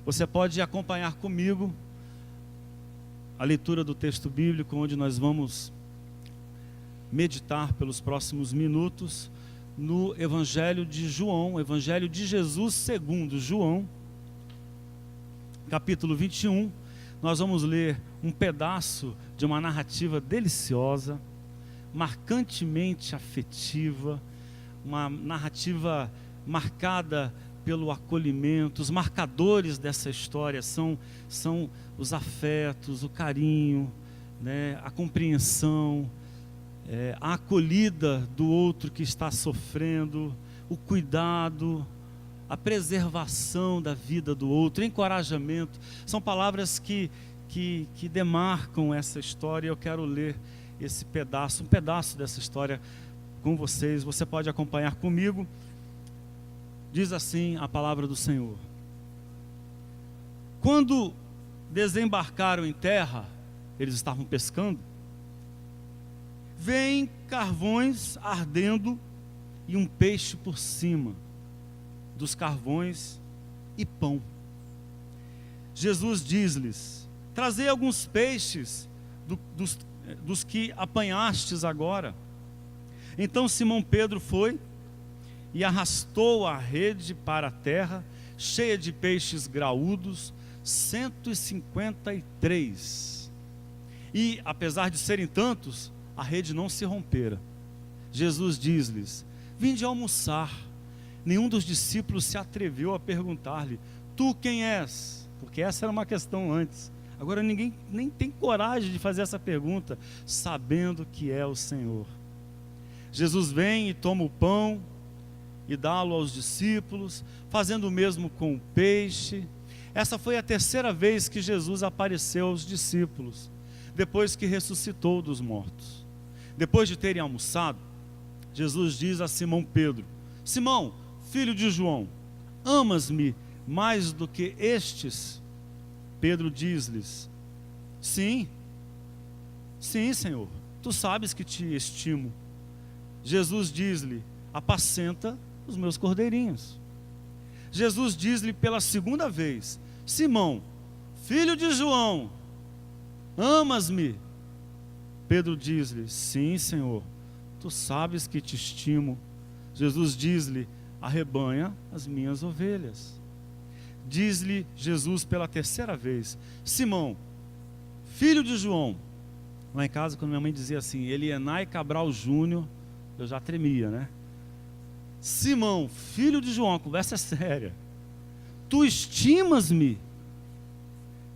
Você pode acompanhar comigo a leitura do texto bíblico, onde nós vamos meditar pelos próximos minutos no Evangelho de João, Evangelho de Jesus segundo João, capítulo 21. Nós vamos ler um pedaço de uma narrativa deliciosa, marcantemente afetiva, uma narrativa marcada pelo acolhimento. Os marcadores dessa história são os afetos, o carinho, né, a compreensão, a acolhida do outro que está sofrendo, o cuidado, a preservação da vida do outro, o encorajamento. São palavras que demarcam essa história. Eu quero ler um pedaço dessa história com vocês. Você pode acompanhar comigo. Diz assim a palavra do Senhor: quando desembarcaram em terra, eles estavam pescando, vêm carvões ardendo e um peixe por cima dos carvões e pão. Jesus diz-lhes: trazei alguns peixes dos que apanhastes agora. Então Simão Pedro foi e arrastou a rede para a terra, cheia de peixes graúdos, 153. E, apesar de serem tantos, a rede não se rompera. Jesus diz-lhes: vinde almoçar. Nenhum dos discípulos se atreveu a perguntar-lhe: tu quem és? Porque essa era uma questão antes. Agora ninguém nem tem coragem de fazer essa pergunta, sabendo que é o Senhor. Jesus vem e toma o pão e dá-lo aos discípulos, fazendo o mesmo com o peixe. Essa foi a terceira vez que Jesus apareceu aos discípulos, depois que ressuscitou dos mortos. Depois de terem almoçado, Jesus diz a Simão Pedro: Simão, filho de João, amas-me mais do que estes? Pedro diz-lhes: sim, Senhor, tu sabes que te estimo. Jesus diz-lhe: apacenta os meus cordeirinhos. Jesus diz-lhe pela segunda vez: Simão, filho de João, amas-me? Pedro diz-lhe: sim, Senhor, tu sabes que te estimo. Jesus diz-lhe: arrebanha as minhas ovelhas. Diz-lhe Jesus pela terceira vez: Simão, filho de João. Lá em casa, quando minha mãe dizia assim, Elienay Cabral Júnior, eu já tremia, né? Simão, filho de João, a conversa é séria. Tu estimas-me?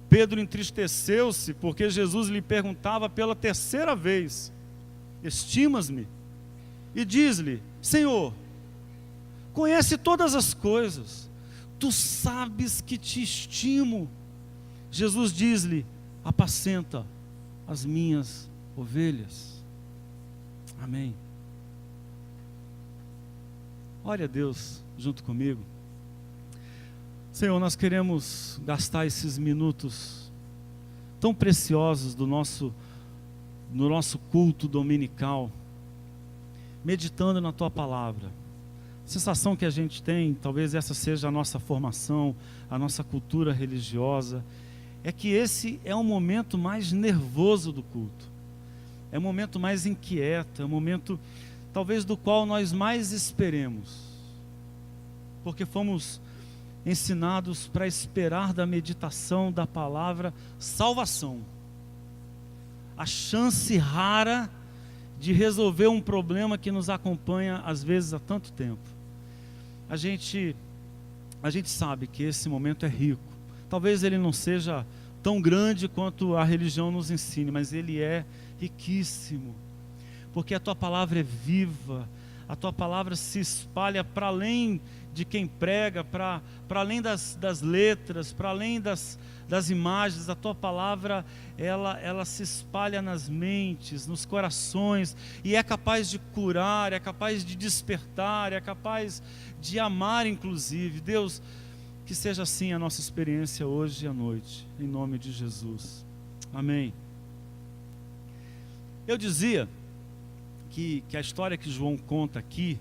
Pedro entristeceu-se, porque Jesus lhe perguntava pela terceira vez: estimas-me? E diz-lhe: Senhor, conhece todas as coisas, tu sabes que te estimo. Jesus diz-lhe: apacenta as minhas ovelhas. Amém. Ore a Deus junto comigo. Senhor, nós queremos gastar esses minutos tão preciosos no nosso culto dominical, meditando na Tua palavra. A sensação que a gente tem, talvez essa seja a nossa formação, a nossa cultura religiosa, é que esse é o momento mais nervoso do culto, é o momento mais inquieto, é o momento talvez do qual nós mais esperemos, porque fomos ensinados para esperar da meditação da palavra salvação, a chance rara de resolver um problema que nos acompanha às vezes há tanto tempo. A gente sabe que esse momento é rico. Talvez ele não seja tão grande quanto a religião nos ensine, mas ele é riquíssimo, porque a Tua palavra é viva, a Tua palavra se espalha para além de quem prega, para além das letras, para além das imagens. A Tua palavra, ela se espalha nas mentes, nos corações, e é capaz de curar, é capaz de despertar, é capaz de amar inclusive. Deus, que seja assim a nossa experiência hoje e à noite, em nome de Jesus. Amém. Eu dizia que a história que João conta aqui,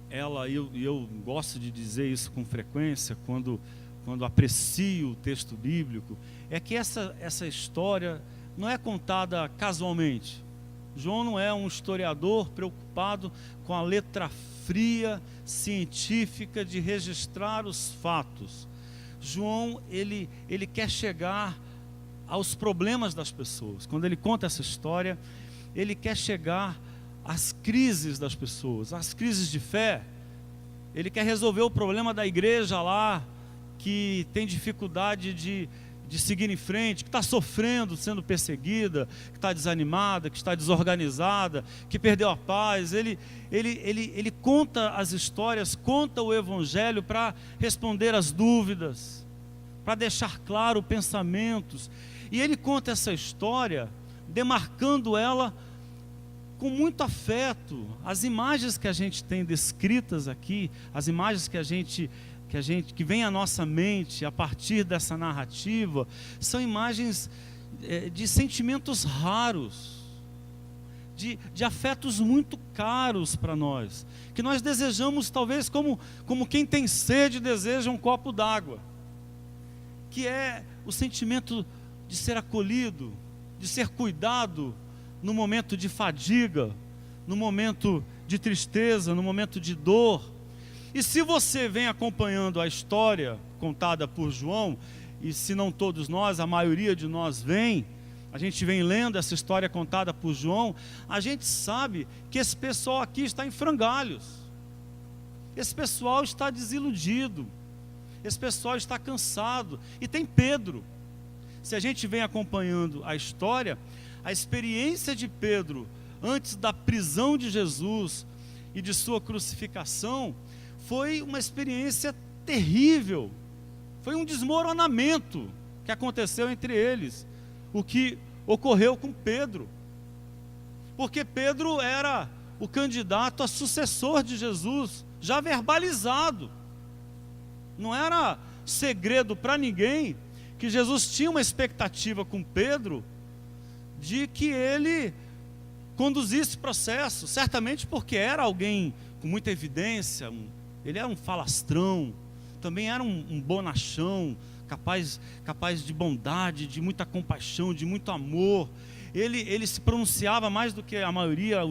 eu gosto de dizer isso com frequência, quando quando aprecio o texto bíblico, é que essa história não é contada casualmente. João não é um historiador preocupado com a letra fria, científica de registrar os fatos. João, ele quer chegar aos problemas das pessoas. Quando ele conta essa história, ele quer chegar às crises das pessoas, às crises de fé. Ele quer resolver o problema da igreja lá, que tem dificuldade de seguir em frente, que está sofrendo, sendo perseguida, que está desanimada, que está desorganizada, que perdeu a paz. Ele conta as histórias, conta o evangelho para responder às dúvidas, para deixar claro pensamentos. E ele conta essa história, demarcando ela com muito afeto. As imagens que a gente tem descritas aqui, as imagens que vem à nossa mente a partir dessa narrativa, são imagens de sentimentos raros, de afetos muito caros para nós, que nós desejamos talvez como quem tem sede deseja um copo d'água, que é o sentimento de ser acolhido, de ser cuidado no momento de fadiga, no momento de tristeza, no momento de dor. E se você vem acompanhando a história contada por João, e se não todos nós, a maioria de nós a gente vem lendo essa história contada por João, a gente sabe que esse pessoal aqui está em frangalhos, esse pessoal está desiludido, esse pessoal está cansado, e tem Pedro. Se a gente vem acompanhando a história, a experiência de Pedro antes da prisão de Jesus e de sua crucificação foi uma experiência terrível, foi um desmoronamento que aconteceu entre eles, o que ocorreu com Pedro, porque Pedro era o candidato a sucessor de Jesus, já verbalizado, não era segredo para ninguém que Jesus tinha uma expectativa com Pedro, de que ele conduzisse o processo, certamente porque era alguém com muita evidência, ele era um falastrão, também era um bonachão, capaz de bondade, de muita compaixão, de muito amor. Ele se pronunciava mais do que a maioria.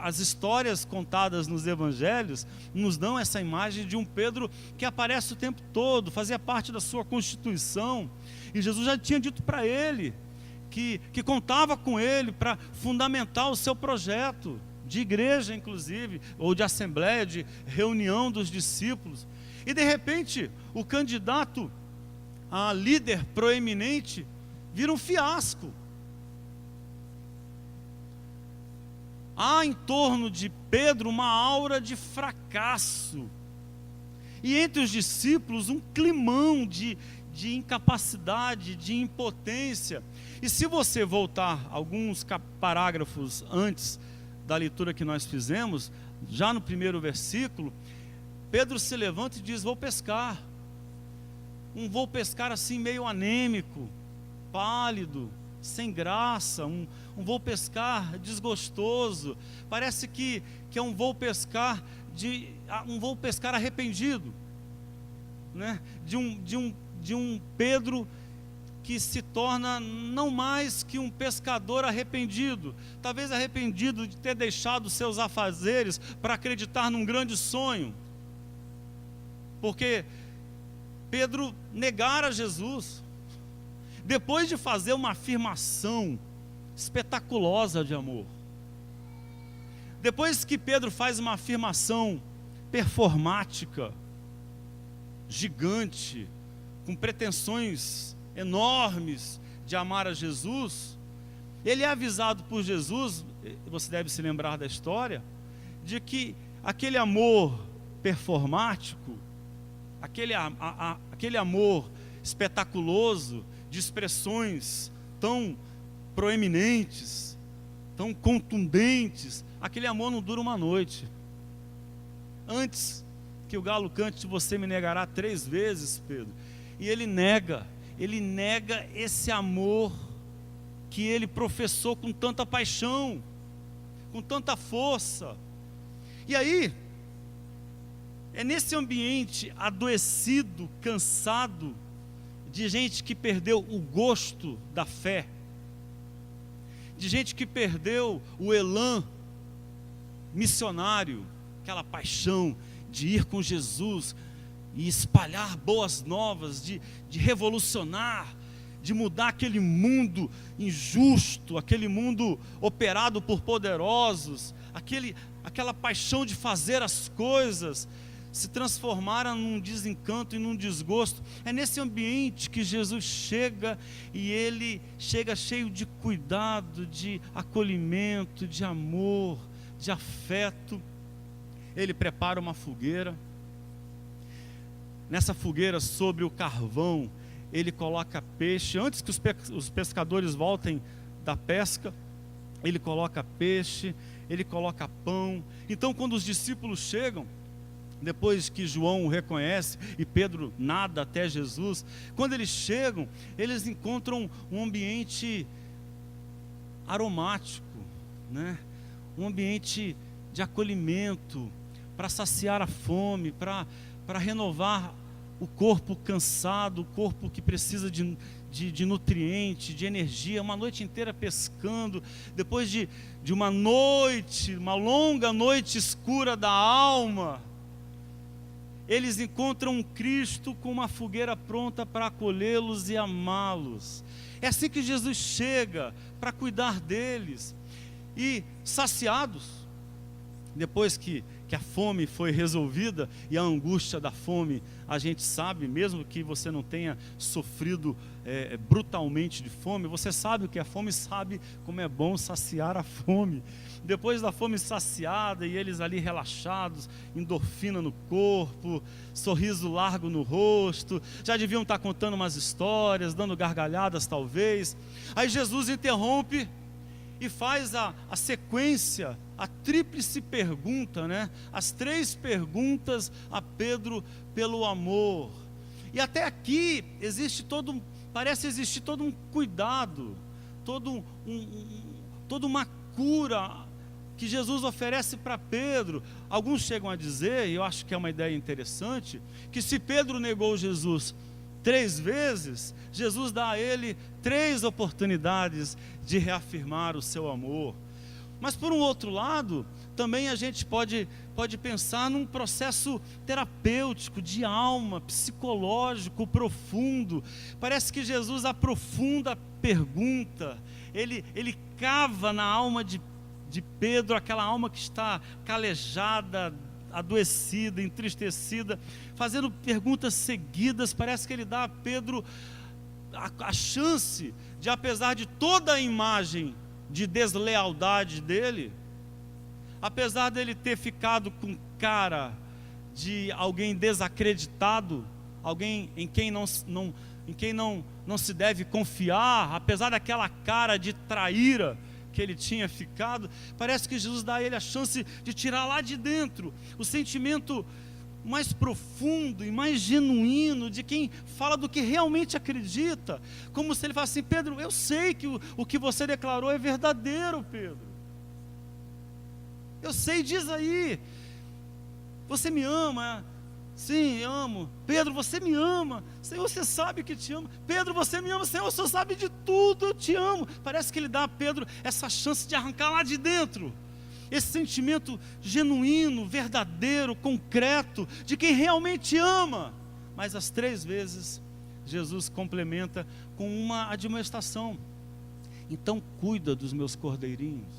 As histórias contadas nos evangelhos nos dão essa imagem de um Pedro que aparece o tempo todo, fazia parte da sua constituição, e Jesus já tinha dito para ele que contava com ele para fundamentar o seu projeto de igreja, inclusive, ou de assembleia, de reunião dos discípulos. E de repente o candidato a líder proeminente vira um fiasco. Há em torno de Pedro uma aura de fracasso, e entre os discípulos um climão de incapacidade, de impotência. E se você voltar alguns parágrafos antes da leitura que nós fizemos, já no primeiro versículo, Pedro se levanta e diz: vou pescar. Vou pescar assim meio anêmico, pálido, sem graça, um vou pescar desgostoso. Parece que é um vou pescar arrependido, né? De um Pedro que se torna não mais que um pescador arrependido, talvez arrependido de ter deixado seus afazeres para acreditar num grande sonho, porque Pedro negara Jesus, depois de fazer uma afirmação espetaculosa de amor, depois que Pedro faz uma afirmação performática, gigante, com pretensões enormes de amar a Jesus, ele é avisado por Jesus, você deve se lembrar da história, de que aquele amor performático, aquele amor espetaculoso, de expressões tão proeminentes, tão contundentes, aquele amor não dura uma noite. Antes que o galo cante, você me negará 3 vezes, Pedro. E ele nega esse amor que ele professou com tanta paixão, com tanta força. E aí, É nesse ambiente adoecido, cansado, de gente que perdeu o gosto da fé, de gente que perdeu o elan missionário, aquela paixão de ir com Jesus e espalhar boas novas, de revolucionar, de mudar aquele mundo injusto, aquele mundo operado por poderosos, aquela paixão de fazer as coisas se transformaram num desencanto e num desgosto. É nesse ambiente que Jesus chega, e ele chega cheio de cuidado, de acolhimento, de amor, de afeto. Ele prepara uma fogueira. Nessa fogueira, sobre o carvão, ele coloca peixe. Antes que os pescadores voltem da pesca, ele coloca peixe, ele coloca pão. Então, quando os discípulos chegam, depois que João o reconhece e Pedro nada até Jesus, quando eles chegam, eles encontram um ambiente aromático, né? Um ambiente de acolhimento, para saciar a fome, para renovar o corpo cansado, o corpo que precisa de nutriente, de energia. Uma noite inteira pescando, depois de uma noite, uma longa noite escura da alma, eles encontram um Cristo com uma fogueira pronta para acolhê-los e amá-los. É assim que Jesus chega para cuidar deles. E saciados, depois que a fome foi resolvida, e a angústia da fome, a gente sabe, mesmo que você não tenha sofrido brutalmente de fome, você sabe o que é fome, sabe como é bom saciar a fome. Depois da fome saciada, e eles ali relaxados, endorfina no corpo, sorriso largo no rosto, já deviam estar contando umas histórias, dando gargalhadas talvez. Aí Jesus interrompe e faz a sequência, a tríplice pergunta, né? As 3 perguntas a Pedro pelo amor. E até aqui parece existir todo um cuidado, toda uma cura que Jesus oferece para Pedro. Alguns chegam a dizer, e eu acho que é uma ideia interessante, que se Pedro negou Jesus 3 vezes, Jesus dá a ele 3 oportunidades de reafirmar o seu amor. Mas por um outro lado, também a gente pode pensar num processo terapêutico, de alma, psicológico, profundo. Parece que Jesus aprofunda a pergunta, ele cava na alma de Pedro, aquela alma que está calejada, adoecida, entristecida, fazendo perguntas seguidas. Parece que ele dá a Pedro a chance de, apesar de toda a imagem de deslealdade dele, apesar dele ter ficado com cara de alguém desacreditado, alguém em quem não se deve confiar, apesar daquela cara de traíra que ele tinha ficado, parece que Jesus dá a ele a chance de tirar lá de dentro o sentimento mais profundo e mais genuíno de quem fala do que realmente acredita, como se ele falasse assim: Pedro, eu sei que o que você declarou é verdadeiro, Pedro, eu sei, diz aí, você me ama? Sim, eu amo. Pedro, você me ama? Senhor, você sabe que te amo. Pedro, você me ama? Senhor, você sabe de tudo, eu te amo. Parece que ele dá a Pedro essa chance de arrancar lá de dentro esse sentimento genuíno, verdadeiro, concreto, de quem realmente ama. Mas as 3 vezes, Jesus complementa com uma admoestação: então cuida dos meus cordeirinhos,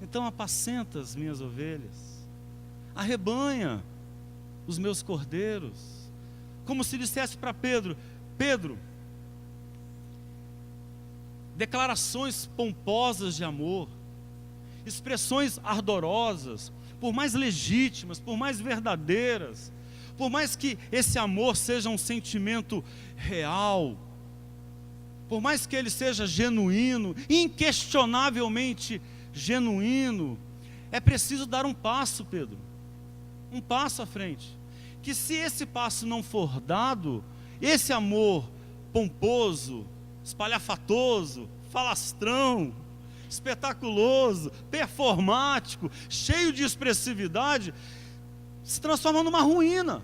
então apacenta as minhas ovelhas, arrebanha os meus cordeiros. Como se dissesse para Pedro: Pedro, declarações pomposas de amor, expressões ardorosas, por mais legítimas, por mais verdadeiras, por mais que esse amor seja um sentimento real, por mais que ele seja genuíno, inquestionavelmente genuíno, é preciso dar um passo, Pedro, um passo à frente, que se esse passo não for dado, esse amor pomposo, espalhafatoso, falastrão, espetaculoso, performático, cheio de expressividade, se transforma numa ruína.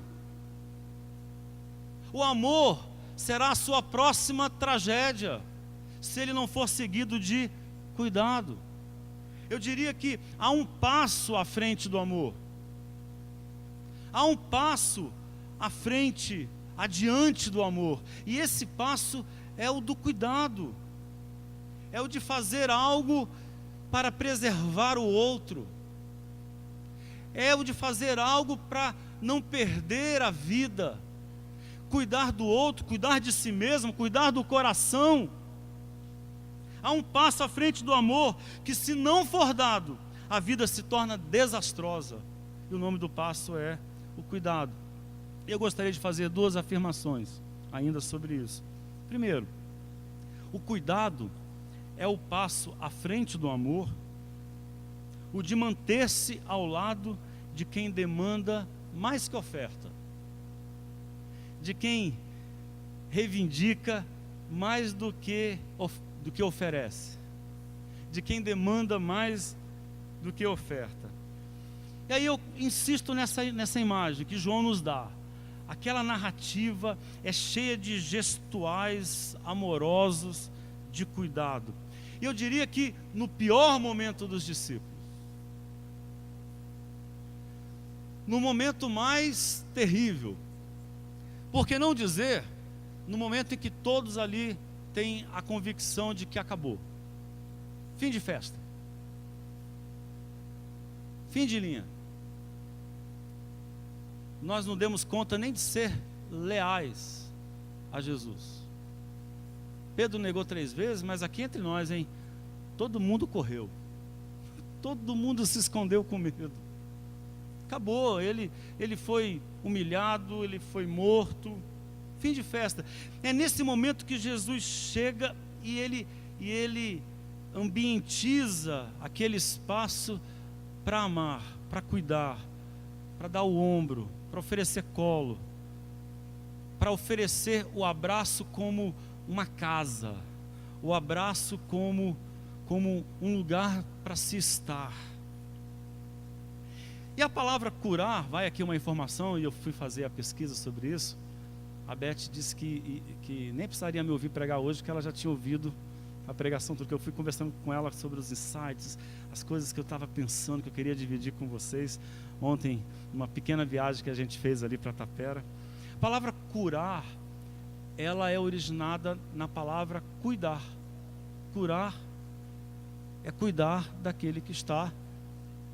O amor será a sua próxima tragédia, se ele não for seguido de cuidado. Eu diria que há um passo à frente do amor. Há um passo à frente, adiante do amor. E esse passo é o do cuidado. É o de fazer algo para preservar o outro. É o de fazer algo para não perder a vida. Cuidar do outro, cuidar de si mesmo, cuidar do coração. Há um passo à frente do amor que, se não for dado, a vida se torna desastrosa. E o nome do passo é o cuidado. Eu gostaria de fazer 2 afirmações ainda sobre isso. Primeiro, o cuidado é o passo à frente do amor, o de manter-se ao lado de quem demanda mais que oferta, de quem reivindica mais do que oferece, de quem demanda mais do que oferta. E aí eu insisto nessa imagem que João nos dá. Aquela narrativa é cheia de gestuais amorosos de cuidado. E eu diria que no pior momento dos discípulos, no momento mais terrível, por que não dizer, no momento em que todos ali têm a convicção de que acabou. Fim de festa. Fim de linha. Nós não demos conta nem de ser leais a Jesus. Pedro negou 3 vezes, mas aqui entre nós, hein? Todo mundo correu. Todo mundo se escondeu com medo. Acabou, ele foi humilhado, ele foi morto. Fim de festa. É nesse momento que Jesus chega e ele ambientiza aquele espaço para amar, para cuidar, para dar o ombro, para oferecer colo, para oferecer o abraço como uma casa, o abraço como um lugar para se estar. E a palavra curar, vai aqui uma informação, e eu fui fazer a pesquisa sobre isso. A Beth disse que nem precisaria me ouvir pregar hoje, que ela já tinha ouvido a pregação, porque eu fui conversando com ela sobre os insights, as coisas que eu estava pensando, que eu queria dividir com vocês ontem, numa pequena viagem que a gente fez ali para Tapera. A palavra curar, ela é originada na palavra cuidar. Curar é cuidar daquele que está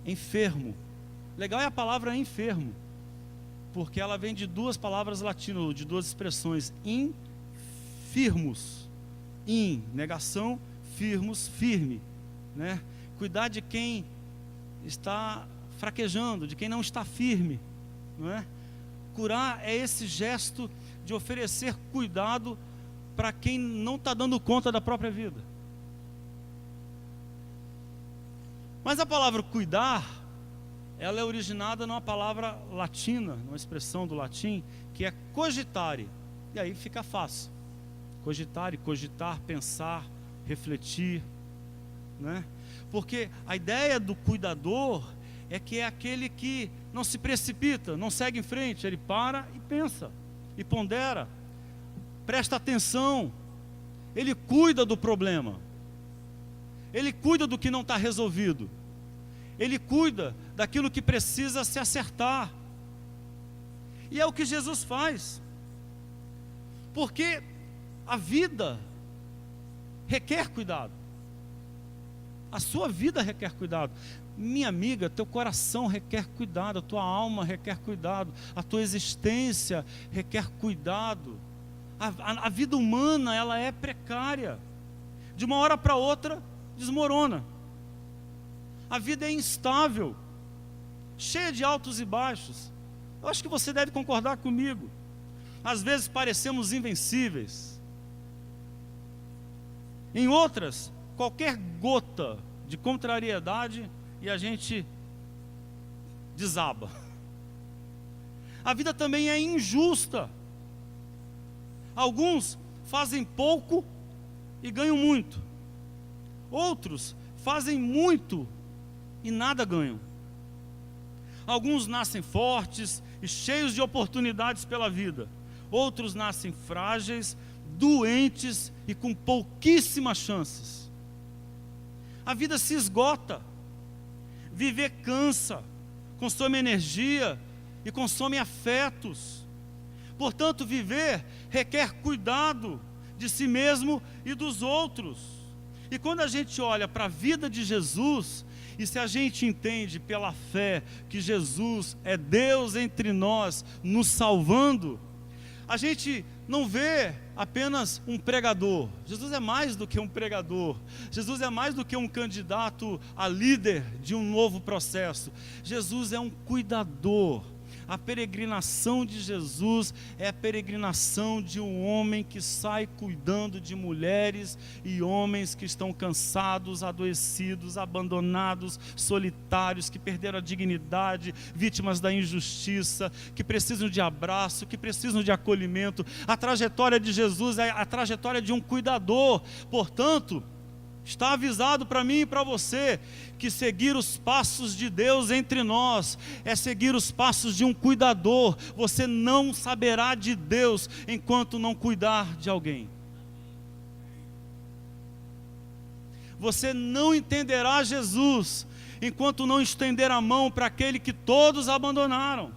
enfermo. Legal é a palavra enfermo, porque ela vem de 2 palavras latinas, de 2 expressões, infirmus, negação, firmus, firme, né? Cuidar de quem está fraquejando, de quem não está firme, não é? Curar é esse gesto de oferecer cuidado para quem não está dando conta da própria vida. Mas a palavra cuidar, ela é originada numa palavra latina, numa expressão do latim, que é cogitare. E aí fica fácil. Cogitare, cogitar, pensar, refletir, né? Porque a ideia do cuidador é que é aquele que não se precipita, não segue em frente, ele para e pensa, e pondera, presta atenção, ele cuida do problema, ele cuida do que não está resolvido, ele cuida daquilo que precisa se acertar. E é o que Jesus faz, porque a vida requer cuidado. A sua vida requer cuidado. Minha amiga, teu coração requer cuidado, a tua alma requer cuidado, a tua existência requer cuidado. A vida humana, ela é precária. De uma hora para outra, desmorona. A vida é instável, cheia de altos e baixos. Eu acho que você deve concordar comigo. Às vezes parecemos invencíveis. Em outras, qualquer gota de contrariedade e a gente desaba. A vida também é injusta. Alguns fazem pouco e ganham muito. Outros fazem muito e nada ganham. Alguns nascem fortes e cheios de oportunidades pela vida. Outros nascem frágeis, doentes e com pouquíssimas chances. A vida se esgota. Viver cansa, consome energia e consome afetos. Portanto, viver requer cuidado de si mesmo e dos outros. E quando a gente olha para a vida de Jesus, e se a gente entende pela fé que Jesus é Deus entre nós, nos salvando, a gente não vê apenas um pregador. Jesus é mais do que um pregador. Jesus é mais do que um candidato a líder de um novo processo. Jesus é um cuidador. A peregrinação de Jesus é a peregrinação de um homem que sai cuidando de mulheres e homens que estão cansados, adoecidos, abandonados, solitários, que perderam a dignidade, vítimas da injustiça, que precisam de abraço, que precisam de acolhimento. A trajetória de Jesus é a trajetória de um cuidador. Portanto, está avisado para mim e para você que seguir os passos de Deus entre nós é seguir os passos de um cuidador. Você não saberá de Deus enquanto não cuidar de alguém. Você não entenderá Jesus enquanto não estender a mão para aquele que todos abandonaram.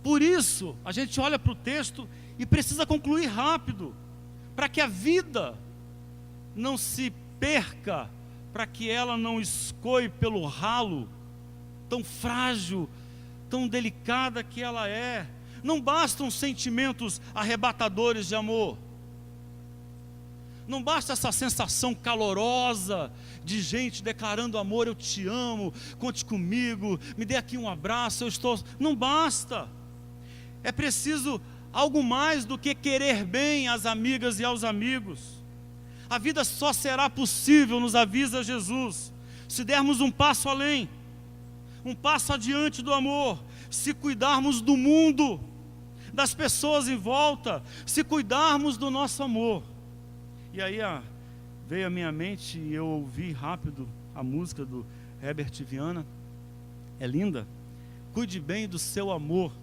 Por isso, a gente olha para o texto e precisa concluir rápido, para que a vida não se perca, para que ela não escoe pelo ralo, tão frágil, tão delicada que ela é. Não bastam sentimentos arrebatadores de amor, não basta essa sensação calorosa de gente declarando amor: eu te amo, conte comigo, me dê aqui um abraço, eu estou... Não basta, é preciso algo mais do que querer bem às amigas e aos amigos. A vida só será possível, nos avisa Jesus, se dermos um passo além, um passo adiante do amor, se cuidarmos do mundo, das pessoas em volta, se cuidarmos do nosso amor. E aí veio à minha mente, e eu ouvi rápido a música do Herbert Viana, é linda. Cuide bem do seu amor.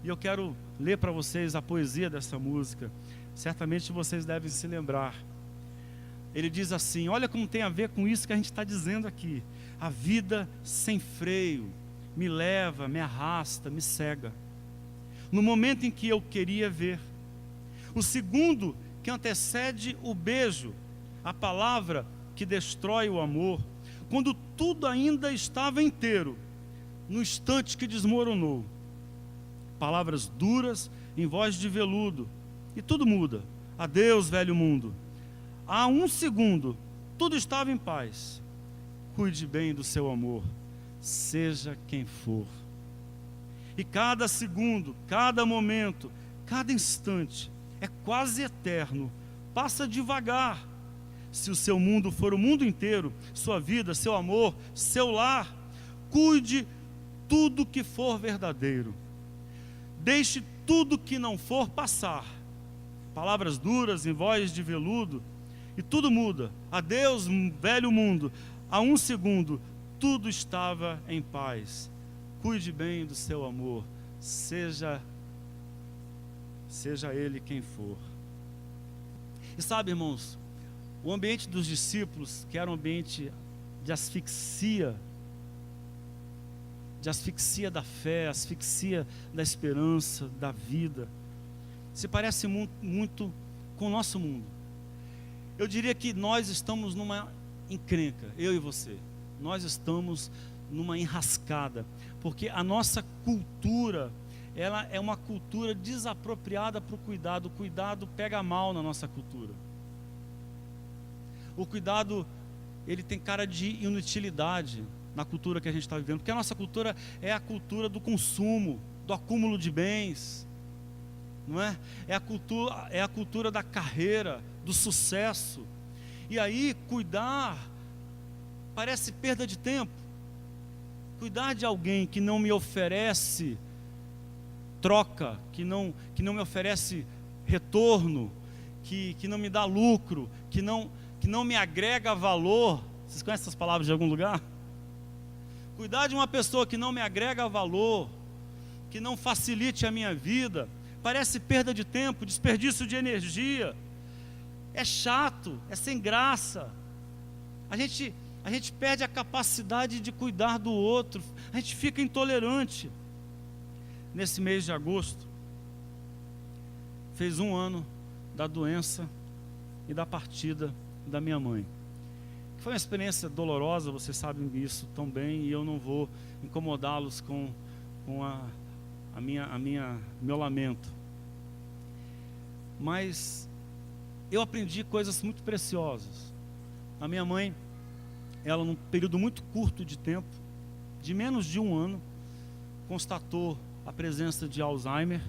E eu quero ler para vocês a poesia dessa música. Certamente vocês devem se lembrar. Ele diz assim: olha como tem a ver com isso que a gente está dizendo aqui. A vida sem freio me leva, me arrasta, me cega. No momento em que eu queria ver, o segundo que antecede o beijo, a palavra que destrói o amor, quando tudo ainda estava inteiro, no instante que desmoronou. Palavras duras em voz de veludo, e tudo muda. Adeus, velho mundo. Há um segundo, tudo estava em paz. Cuide bem do seu amor, seja quem for. E cada segundo, cada momento, cada instante é quase eterno, passa devagar. Se o seu mundo for o mundo inteiro, sua vida, seu amor, seu lar, cuide tudo que for verdadeiro. Deixe tudo que não for passar. Palavras duras em voz de veludo, e tudo muda. Adeus, velho mundo. Há um segundo, tudo estava em paz. Cuide bem do seu amor, seja ele quem for. E sabe, irmãos, o ambiente dos discípulos, que era um ambiente de asfixia da fé, asfixia da esperança, da vida, se parece muito com o nosso mundo. Eu diria que nós estamos numa encrenca, eu e você. Nós estamos numa enrascada, porque a nossa cultura, ela é uma cultura desapropriada para o cuidado. O cuidado pega mal na nossa cultura. O cuidado, ele tem cara de inutilidade na cultura que a gente está vivendo, porque a nossa cultura é a cultura do consumo, do acúmulo de bens, não é? É a cultura da carreira, do sucesso. E aí cuidar parece perda de tempo. Cuidar de alguém que não me oferece troca, que não me oferece retorno, que não me dá lucro, que não me agrega valor. Vocês conhecem essas palavras de algum lugar? Cuidar de uma pessoa que não me agrega valor, que não facilite a minha vida, parece perda de tempo, desperdício de energia, é chato, é sem graça. A gente perde a capacidade de cuidar do outro, a gente fica intolerante. Nesse mês de agosto, fez 1 ano da doença e da partida da minha mãe. Foi uma experiência dolorosa, vocês sabem isso tão bem, e eu não vou incomodá-los com meu lamento. Mas eu aprendi coisas muito preciosas. A minha mãe, ela num período muito curto de tempo, de menos de 1 ano, constatou a presença de Alzheimer,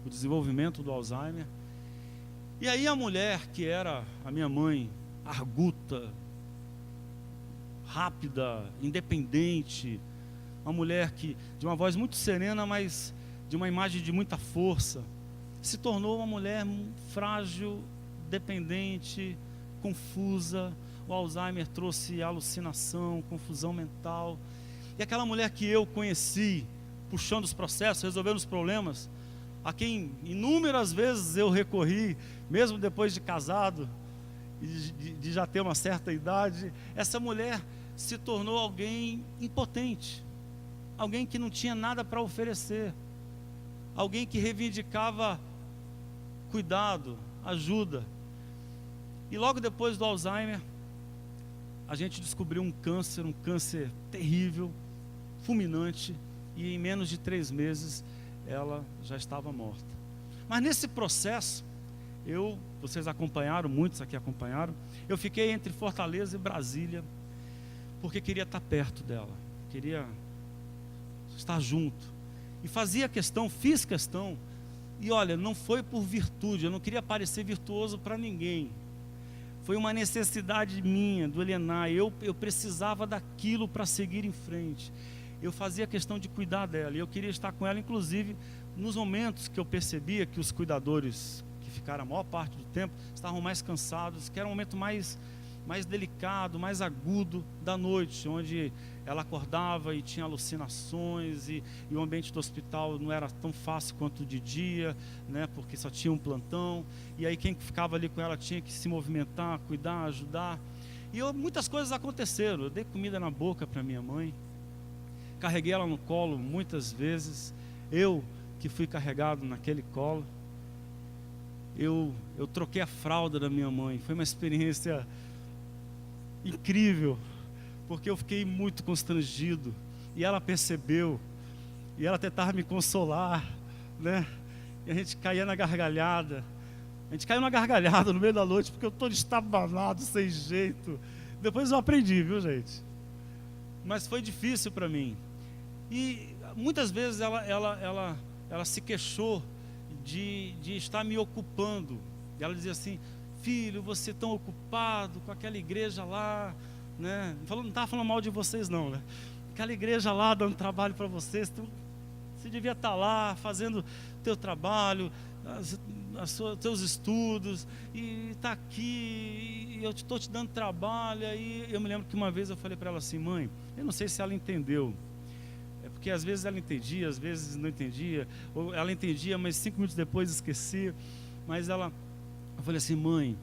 o desenvolvimento do Alzheimer. E aí a mulher, que era a minha mãe, arguta, rápida, independente, uma mulher que de uma voz muito serena, mas de uma imagem de muita força, se tornou uma mulher frágil, dependente, confusa. O Alzheimer trouxe alucinação, confusão mental. E aquela mulher que eu conheci, puxando os processos, resolvendo os problemas, a quem inúmeras vezes eu recorri, mesmo depois de casado, e de já ter uma certa idade, essa mulher se tornou alguém impotente, alguém que não tinha nada para oferecer, alguém que reivindicava cuidado, ajuda. E logo depois do Alzheimer, a gente descobriu um câncer terrível, fulminante, e em menos de 3 meses ela já estava morta. Mas nesse processo, vocês acompanharam, muitos aqui acompanharam, eu fiquei entre Fortaleza e Brasília, porque queria estar perto dela, queria estar junto, e fiz questão, e olha, não foi por virtude, eu não queria parecer virtuoso para ninguém, foi uma necessidade minha, do Helena, eu precisava daquilo para seguir em frente, eu fazia questão de cuidar dela, e eu queria estar com ela, inclusive, nos momentos que eu percebia que os cuidadores, que ficaram a maior parte do tempo, estavam mais cansados, que era um momento mais delicado, mais agudo da noite, onde ela acordava e tinha alucinações, e o ambiente do hospital não era tão fácil quanto de dia, né, porque só tinha um plantão, e aí quem ficava ali com ela tinha que se movimentar, cuidar, ajudar, e muitas coisas aconteceram. Eu dei comida na boca para minha mãe, carreguei ela no colo muitas vezes, eu que fui carregado naquele colo, eu troquei a fralda da minha mãe, foi uma experiência incrível, porque eu fiquei muito constrangido, e ela percebeu, e ela tentava me consolar, né? E a gente caía na gargalhada, caiu na gargalhada no meio da noite, porque eu todo estabanado, sem jeito. Depois eu aprendi, viu, gente? Mas foi difícil para mim, e muitas vezes ela se queixou de estar me ocupando. Ela dizia assim: filho, você tão ocupado com aquela igreja lá, né? Não estava falando mal de vocês não, né? Aquela igreja lá dando trabalho para vocês, você devia estar lá fazendo teu trabalho, teus estudos, e está aqui, e eu estou te dando trabalho. Aí eu me lembro que uma vez eu falei para ela assim: mãe, eu não sei se ela entendeu, porque às vezes ela entendia, às vezes não entendia, ou ela entendia, mas 5 minutos depois esquecia. Mas eu falei assim: mãe,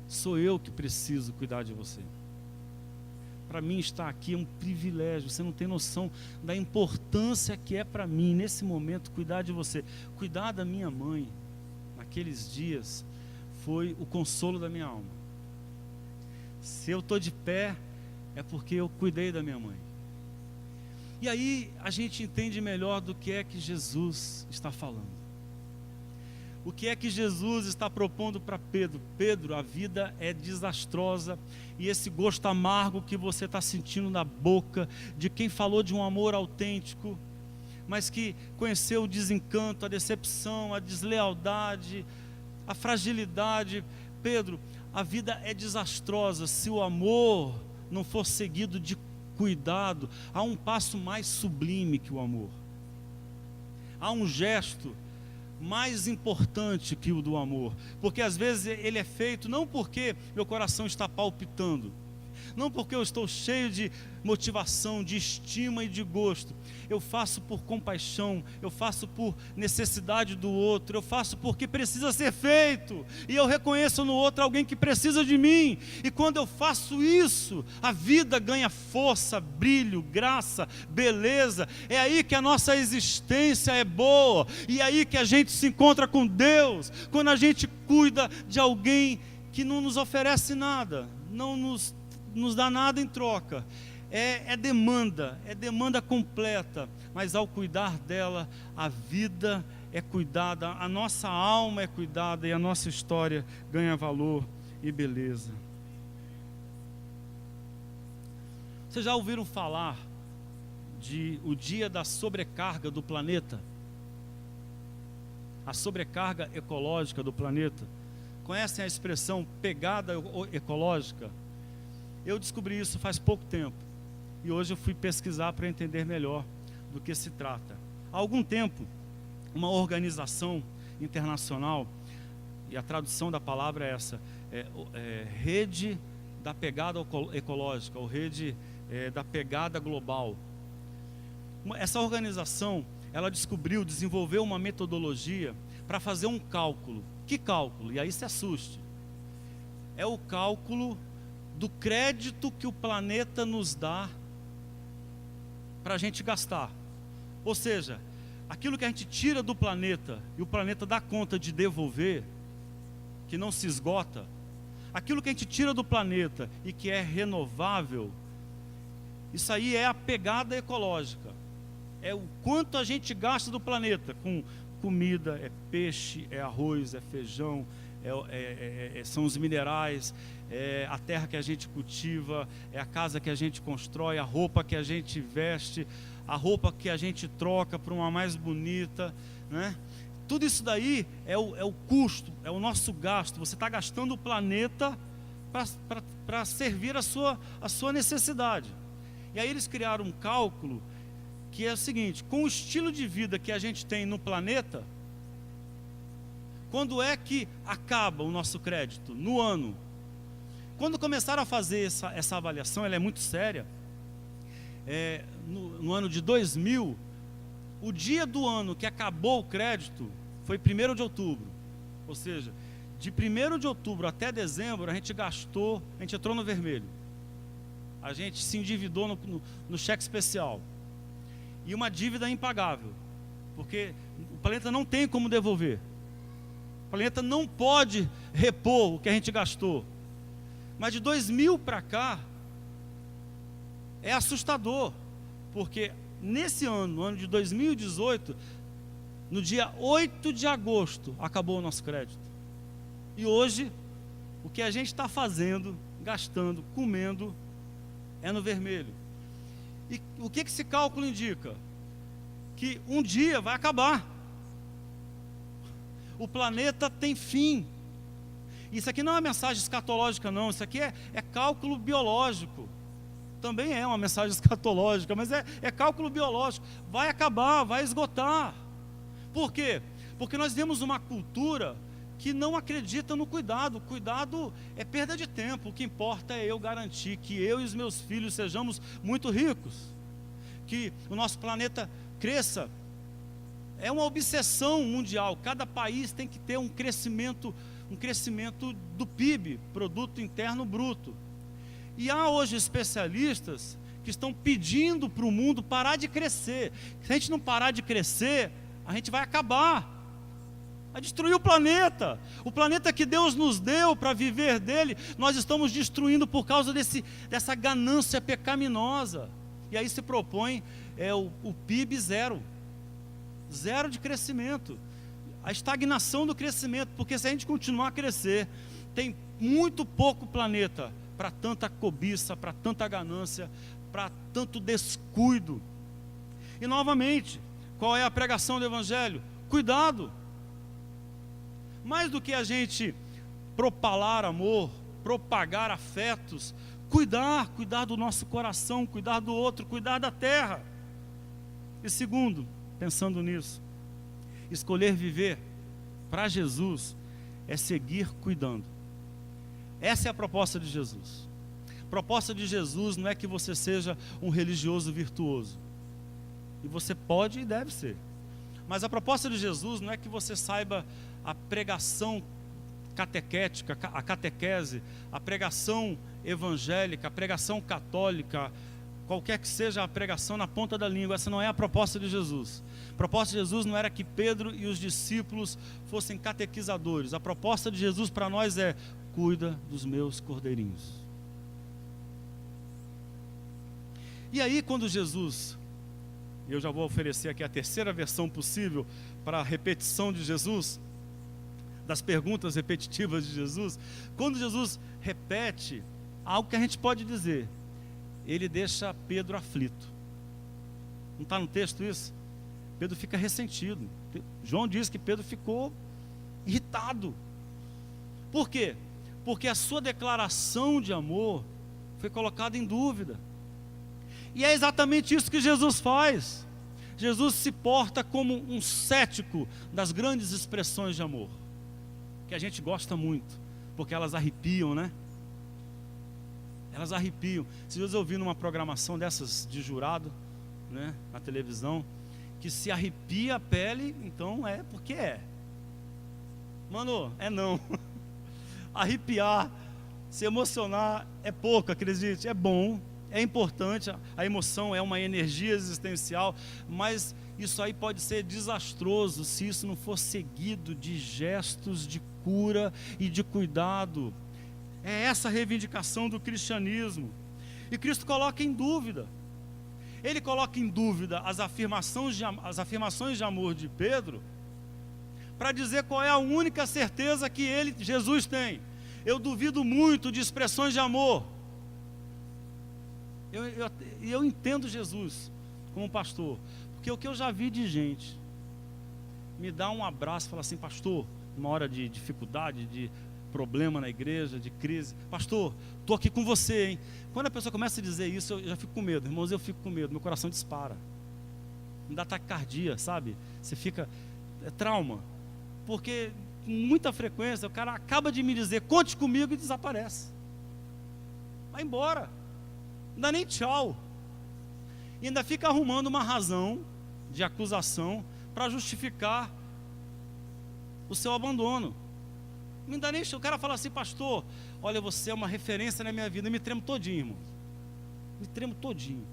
sou eu que preciso cuidar de você. Para mim estar aqui é um privilégio, você não tem noção da importância que é para mim, nesse momento, cuidar de você. Cuidar da minha mãe, naqueles dias, foi o consolo da minha alma. Se eu estou de pé, é porque eu cuidei da minha mãe. E aí a gente entende melhor do que é que Jesus está falando. O que é que Jesus está propondo para Pedro? Pedro, a vida é desastrosa, e esse gosto amargo que você está sentindo na boca, de quem falou de um amor autêntico, mas que conheceu o desencanto, a decepção, a deslealdade, a fragilidade. Pedro, a vida é desastrosa se o amor não for seguido de cuidado. Há um passo mais sublime que o amor, há um gesto mais importante que o do amor, porque às vezes ele é feito não porque meu coração está palpitando, não porque eu estou cheio de motivação, de estima e de gosto. Eu faço por compaixão, eu faço por necessidade do outro, eu faço porque precisa ser feito, e eu reconheço no outro alguém que precisa de mim, e quando eu faço isso, a vida ganha força, brilho, graça, beleza. É aí que a nossa existência é boa, e é aí que a gente se encontra com Deus, quando a gente cuida de alguém que não nos oferece nada, não nos dá nada em troca. É demanda completa, mas ao cuidar dela, a vida é cuidada, a nossa alma é cuidada e a nossa história ganha valor e beleza. Vocês já ouviram falar de o dia da sobrecarga do planeta? A sobrecarga ecológica do planeta. Conhecem a expressão pegada ecológica? Eu descobri isso faz pouco tempo. E hoje eu fui pesquisar para entender melhor do que se trata. Há algum tempo, uma organização internacional, e a tradução da palavra é essa, Rede da Pegada Ecológica, ou Rede da Pegada Global. Essa organização, ela desenvolveu uma metodologia para fazer um cálculo. Que cálculo? E aí se assuste. É o cálculo do crédito que o planeta nos dá para a gente gastar. Ou seja, aquilo que a gente tira do planeta e o planeta dá conta de devolver, que não se esgota, aquilo que a gente tira do planeta e que é renovável, isso aí é a pegada ecológica. É o quanto a gente gasta do planeta com comida, é peixe, é arroz, é feijão, são os minerais, é a terra que a gente cultiva, é a casa que a gente constrói, a roupa que a gente veste, a roupa que a gente troca por uma mais bonita, né? Tudo isso daí é o custo, é o nosso gasto. Você está gastando o planeta para servir a sua necessidade. E aí eles criaram um cálculo que é o seguinte: com o estilo de vida que a gente tem no planeta, quando é que acaba o nosso crédito? No ano. Quando começaram a fazer essa avaliação, ela é muito séria, no ano de 2000, o dia do ano que acabou o crédito foi 1º de outubro. Ou seja, de 1º de outubro até dezembro, a gente entrou no vermelho. A gente se endividou no cheque especial. E uma dívida impagável, porque o planeta não tem como devolver. O planeta não pode repor o que a gente gastou. Mas de 2000 para cá, é assustador, porque nesse ano, no ano de 2018, no dia 8 de agosto, acabou o nosso crédito. E hoje, o que a gente está fazendo, gastando, comendo, é no vermelho. E o que esse cálculo indica? Que um dia vai acabar. O planeta tem fim. Isso aqui não é uma mensagem escatológica, não. Isso aqui é cálculo biológico. Também é uma mensagem escatológica, mas é cálculo biológico. Vai acabar, vai esgotar. Por quê? Porque nós vemos uma cultura que não acredita no cuidado. O cuidado é perda de tempo. O que importa é eu garantir que eu e os meus filhos sejamos muito ricos, que o nosso planeta cresça. É uma obsessão mundial. Cada país tem que ter um crescimento do PIB, Produto Interno Bruto. E há hoje especialistas que estão pedindo para o mundo parar de crescer. Se a gente não parar de crescer, a gente vai acabar. Vai destruir o planeta. O planeta que Deus nos deu para viver dele, nós estamos destruindo por causa dessa ganância pecaminosa. E aí se propõe o PIB zero de crescimento, a estagnação do crescimento, porque se a gente continuar a crescer, tem muito pouco planeta para tanta cobiça, para tanta ganância, para tanto descuido. E novamente, qual é a pregação do Evangelho? Cuidado. Mais do que a gente propalar amor, propagar afetos, cuidar do nosso coração, cuidar do outro, cuidar da terra. E segundo, pensando nisso, escolher viver para Jesus é seguir cuidando. Essa é a proposta de Jesus. A proposta de Jesus não é que você seja um religioso virtuoso. E você pode e deve ser. Mas a proposta de Jesus não é que você saiba a pregação catequética, a catequese, a pregação evangélica, a pregação católica, qualquer que seja a pregação na ponta da língua. Essa não é a proposta de Jesus. A proposta de Jesus não era que Pedro e os discípulos fossem catequizadores. A proposta de Jesus para nós é: cuida dos meus cordeirinhos. E aí, quando Jesus, eu já vou oferecer aqui a terceira versão possível para a repetição de Jesus, das perguntas repetitivas de Jesus. Quando Jesus repete algo que a gente pode dizer, ele deixa Pedro aflito. Não está no texto isso? Pedro fica ressentido. João diz que Pedro ficou irritado. Por quê? Porque a sua declaração de amor foi colocada em dúvida. E é exatamente isso que Jesus faz. Jesus se porta como um cético das grandes expressões de amor, que a gente gosta muito, porque elas arrepiam, né? Elas arrepiam. Se você ouvir numa programação dessas de jurado, né, na televisão, que se arrepia a pele, então é porque é. Mano, é não. Arrepiar, se emocionar é pouco, acredite, é bom, é importante, a emoção é uma energia existencial, mas isso aí pode ser desastroso se isso não for seguido de gestos de cura e de cuidado. É essa a reivindicação do cristianismo. E Cristo coloca em dúvida. Ele coloca em dúvida as afirmações de amor de Pedro, para dizer qual é a única certeza que Jesus tem. Eu duvido muito de expressões de amor. Eu entendo Jesus como pastor, porque o que eu já vi de gente me dá um abraço e fala assim: pastor, numa hora de dificuldade, de problema na igreja, de crise, pastor, estou aqui com você, hein? Quando a pessoa começa a dizer isso, eu já fico com medo, irmãos, eu fico com medo, meu coração dispara, me dá taquicardia, sabe? Você fica, é trauma, porque com muita frequência o cara acaba de me dizer, conte comigo, e desaparece, vai embora, não dá nem tchau, e ainda fica arrumando uma razão de acusação para justificar o seu abandono. Me dá nem, o cara fala assim: pastor, olha, você é uma referência na minha vida. Eu me tremo todinho, irmão, me tremo todinho,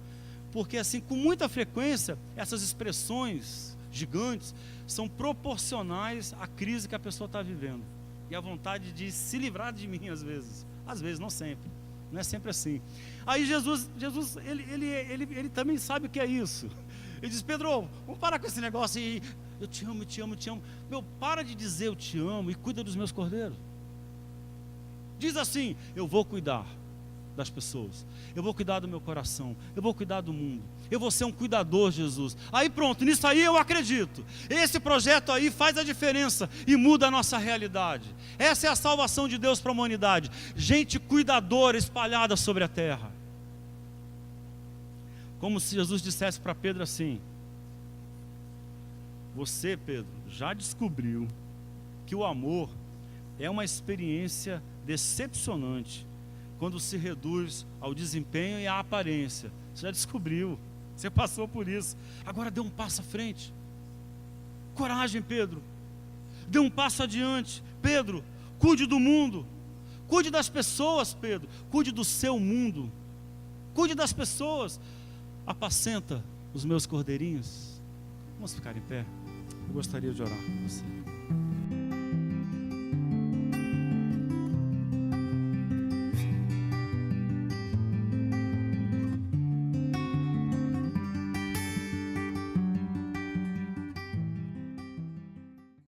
porque assim, com muita frequência, essas expressões gigantes são proporcionais à crise que a pessoa está vivendo, e à vontade de se livrar de mim, às vezes, não sempre, não é sempre assim. Aí Jesus ele também sabe o que é isso. Ele diz: Pedro, vamos parar com esse negócio aí, eu te amo, eu te amo, eu te amo. Meu, para de dizer eu te amo e cuida dos meus cordeiros. Diz assim: eu vou cuidar das pessoas, eu vou cuidar do meu coração, eu vou cuidar do mundo, eu vou ser um cuidador, Jesus. Aí pronto, nisso aí eu acredito. Esse projeto aí faz a diferença e muda a nossa realidade. Essa é a salvação de Deus para a humanidade. Gente cuidadora espalhada sobre a terra. Como se Jesus dissesse para Pedro assim: você, Pedro, já descobriu que o amor é uma experiência decepcionante quando se reduz ao desempenho e à aparência. Você já descobriu, você passou por isso. Agora dê um passo à frente. Coragem, Pedro. Dê um passo adiante. Pedro, cuide do mundo. Cuide das pessoas, Pedro. Cuide do seu mundo. Cuide das pessoas. Apacenta os meus cordeirinhos. Vamos ficar em pé. Eu gostaria de orar com você.